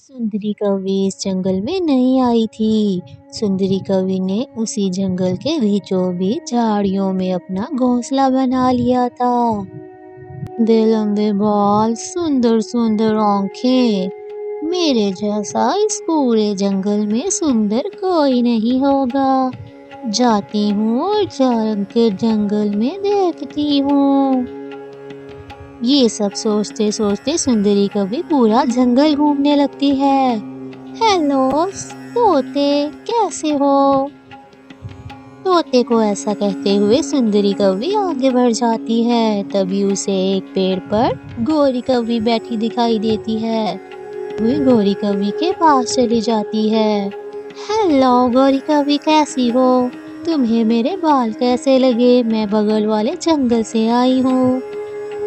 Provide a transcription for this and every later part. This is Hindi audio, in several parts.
सुंदरी कौवी इस जंगल में नहीं आई थी। सुंदरी कौवी ने उसी जंगल के बीचों बीच झाड़ियों में अपना घोंसला बना लिया था। लंबे लंबे बाल, सुंदर सुंदर आंखें, मेरे जैसा इस पूरे जंगल में सुंदर कोई नहीं होगा। जाती हूँ और जाकर जंगल में देखती हूँ। ये सब सोचते सोचते सुंदरी कभी पूरा जंगल घूमने लगती है। हेलो तोते, कैसे हो? तोते को ऐसा कहते हुए सुंदरी कौवी आगे बढ़ जाती है। तभी उसे एक पेड़ पर गोरी कौवी बैठी दिखाई देती है। वह गोरी कौवी के पास चली जाती है। हेलो गोरी कौवी, कैसी हो? तुम्हें मेरे बाल कैसे लगे? मैं बगल वाले जंगल से आई हूँ।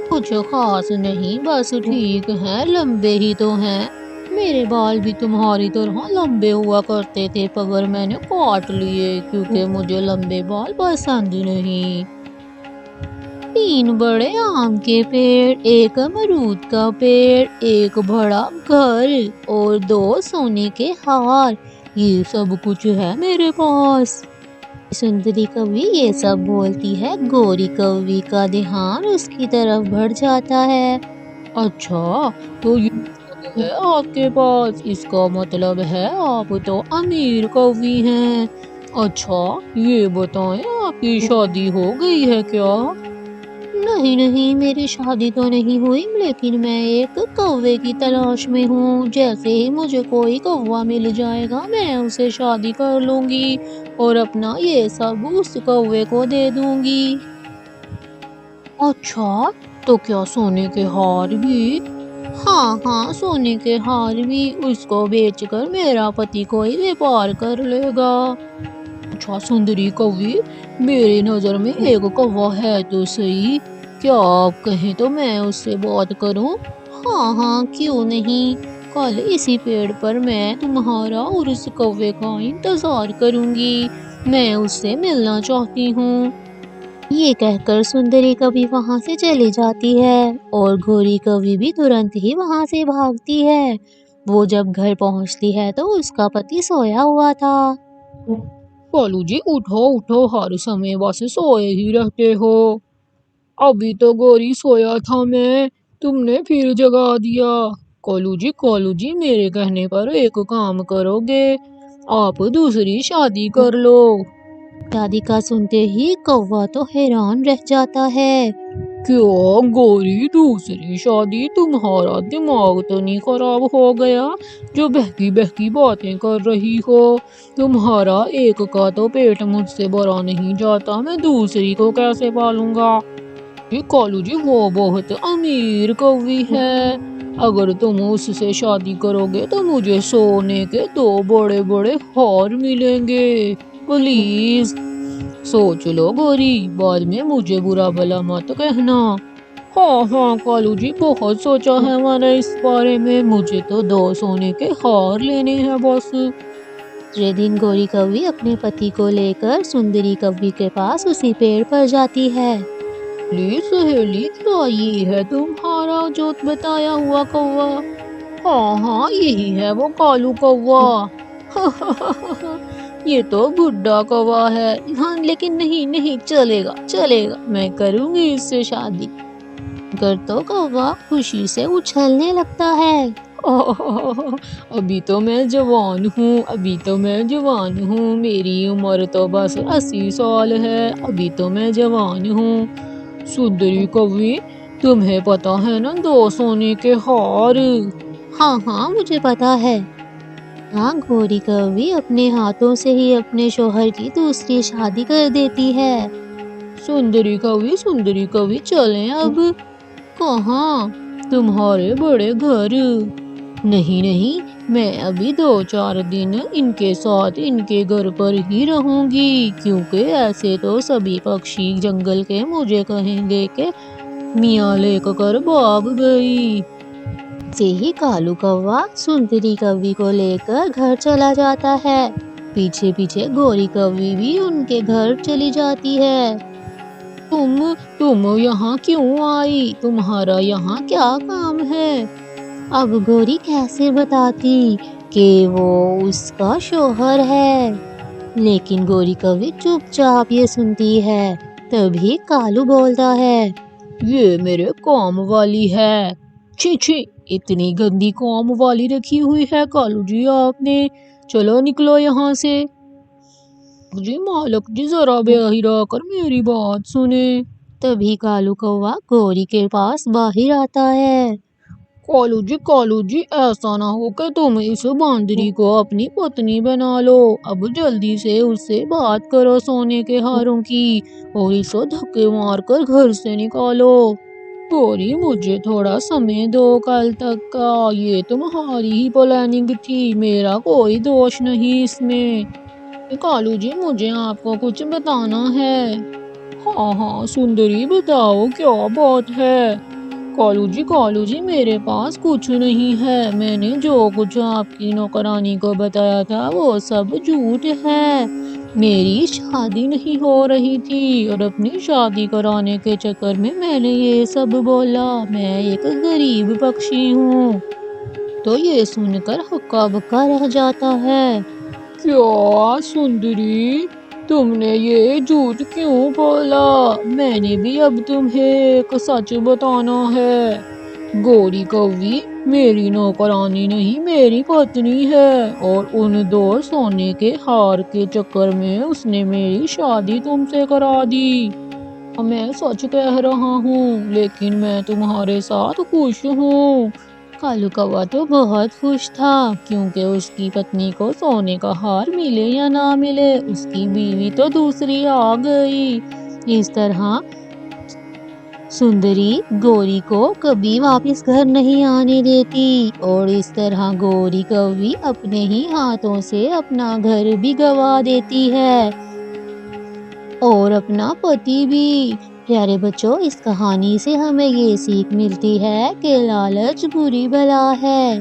कुछ खास नहीं, बस ठीक है, लंबे ही तो हैं। मेरे बाल भी तुम्हारी तरह लंबे हुआ करते थे, पर मैंने काट लिए क्योंकि मुझे लंबे बाल पसंद नहीं। 3 बड़े आम के पेड़, एक अमरूद का पेड़, एक बड़ा घर और 2 सोने के हार, ये सब कुछ है मेरे पास। सुंदरी कौवी ये सब बोलती है। गोरी कौवी का ध्यान उसकी तरफ बढ़ जाता है। अच्छा, तो ये सब है आपके पास, इसका मतलब है आप तो अमीर कौवी हैं। अच्छा, ये बताएं आपकी शादी हो गई है क्या? नहीं नहीं, मेरी शादी तो नहीं हुई, लेकिन मैं एक कौवे की तलाश में हूँ। जैसे ही मुझे कोई कौवा मिल जाएगा, मैं उसे शादी कर लूंगी और अपना ये सब उस कौवे को दे दूंगी। अच्छा, तो क्या सोने के हार भी? हाँ हाँ, सोने के हार भी। उसको बेचकर मेरा पति कोई व्यापार कर लेगा। अच्छा सुंदरी कौवी, मेरी नजर में एक कौवा है तो सही, क्या आप कहें तो मैं उससे बात करूं? हाँ हाँ, क्यों नहीं। कल इसी पेड़ पर मैं तुम्हारा और उस कौवे का इंतजार करूंगी। मैं उससे मिलना चाहती हूँ। ये कहकर सुंदरी कौवी वहां से चली जाती है और गोरी कौवी भी तुरंत ही वहां से भागती है। वो जब घर पहुंचती है तो उसका पति सोया हुआ था। कालू जी, उठो उठो, हर समय बस सोए ही रहते हो। अभी तो गोरी सोया था मैं, तुमने फिर जगा दिया। कालू जी, मेरे कहने पर एक काम करोगे? आप दूसरी शादी कर लो। शादी का सुनते ही कौवा तो हैरान रह जाता है। क्यों गोरी, दूसरी शादी? तुम्हारा दिमाग तो नहीं खराब हो गया जो बहकी बहकी बातें कर रही हो? तुम्हारा एक का तो पेट मुझसे भरा नहीं जाता, मैं दूसरी को कैसे पालूंगा? ये कालू जी, वो बहुत अमीर कौवी है। अगर तुम उससे शादी करोगे तो मुझे सोने के 2 बड़े बड़े हार मिलेंगे। प्लीज सोच लो गोरी, बाद में मुझे बुरा भला मत कहना। हाँ हाँ कालू जी, बहुत सोचा है मैंने इस बारे में, मुझे तो 2 सोने के हार लेने हैं बस। दूसरे दिन गोरी कौवी अपने पति को लेकर सुंदरी कौवी के पास उसी पेड़ पर जाती है। सहेली, क्या ये है तुम्हारा जो बताया हुआ कौवा? हाँ हाँ, यही है वो कालू कौवा। ये तो बुढ़ा कौवा है। हाँ, लेकिन नहीं नहीं, चलेगा चलेगा, मैं करूंगी इससे शादी। कर तो कौवा खुशी से उछलने लगता है। अभी तो मैं जवान हूँ, अभी तो मैं जवान हूँ, मेरी उम्र तो बस 80 साल है, अभी तो मैं जवान हूँ। सुंदरी कौवी, तुम्हें पता है ना 2 सोने के हार? हाँ हाँ, मुझे पता है। हाँ, गोरी कौवी अपने हाथों से ही अपने शौहर की दूसरी शादी कर देती है। सुंदरी कौवी, चलें अब? कहाँ? तुम्हारे बड़े घर। नहीं नहीं, मैं अभी 2-4 दिन इनके साथ इनके घर पर ही रहूंगी, क्योंकि ऐसे तो सभी पक्षी जंगल के मुझे कहेंगे कि मियाँ लेकर भाग गई। से ही कालू कौवा सुंदरी कौवी को लेकर घर चला जाता है। पीछे पीछे गोरी कौवी भी उनके घर चली जाती है। तुम यहाँ क्यों आई? तुम्हारा यहाँ क्या काम है? अब गौरी कैसे बताती कि वो उसका शौहर है। लेकिन गौरी कभी चुपचाप ये सुनती है। तभी कालू बोलता है, ये मेरे काम वाली है। छी छी, इतनी गंदी काम वाली रखी हुई है कालू जी आपने। चलो निकलो यहाँ से। जी मालक जी, जरा बाहर आकर मेरी बात सुने। तभी कालू कौवा गौरी के पास बाहर आता है। कालू जी, ऐसा ना हो कि तुम इस बांदरी को अपनी पत्नी बना लो। अब जल्दी से उससे बात करो सोने के हारों की, और इसे धक्के मारकर घर से निकालो। गौरी, मुझे थोड़ा समय दो कल तक का। ये तुम्हारी ही प्लानिंग थी, मेरा कोई दोष नहीं इसमें। कालू जी, मुझे आपको कुछ बताना है। हाँ हाँ सुंदरी, बताओ क्या बात है। कालू जी, मेरे पास कुछ नहीं है। मैंने जो कुछ आपकी नौकरानी को बताया था वो सब झूठ है। मेरी शादी नहीं हो रही थी, और अपनी शादी कराने के चक्कर में मैंने ये सब बोला। मैं एक गरीब पक्षी हूँ। तो ये सुनकर हक्का बक्का रह जाता है। क्या सुंदरी, तुमने ये झूठ क्यों बोला? मैंने भी अब तुम्हें एक सच बताना है। गौरी कौवी मेरी नौकरानी नहीं, मेरी पत्नी है। और उन दो सोने के हार के चक्कर में उसने मेरी शादी तुमसे करा दी। मैं सच कह रहा हूँ, लेकिन मैं तुम्हारे साथ खुश हूँ। कालू कौवा तो बहुत खुश था, क्योंकि उसकी पत्नी को सोने का हार मिले या ना मिले, उसकी बीवी तो दूसरी आ गई। इस तरह सुंदरी गौरी को कभी वापस घर नहीं आने देती, और इस तरह गौरी कभी अपने ही हाथों से अपना घर भी गवा देती है, और अपना पति भी। प्यारे बच्चों, इस कहानी से हमें ये सीख मिलती है कि लालच बुरी बला है।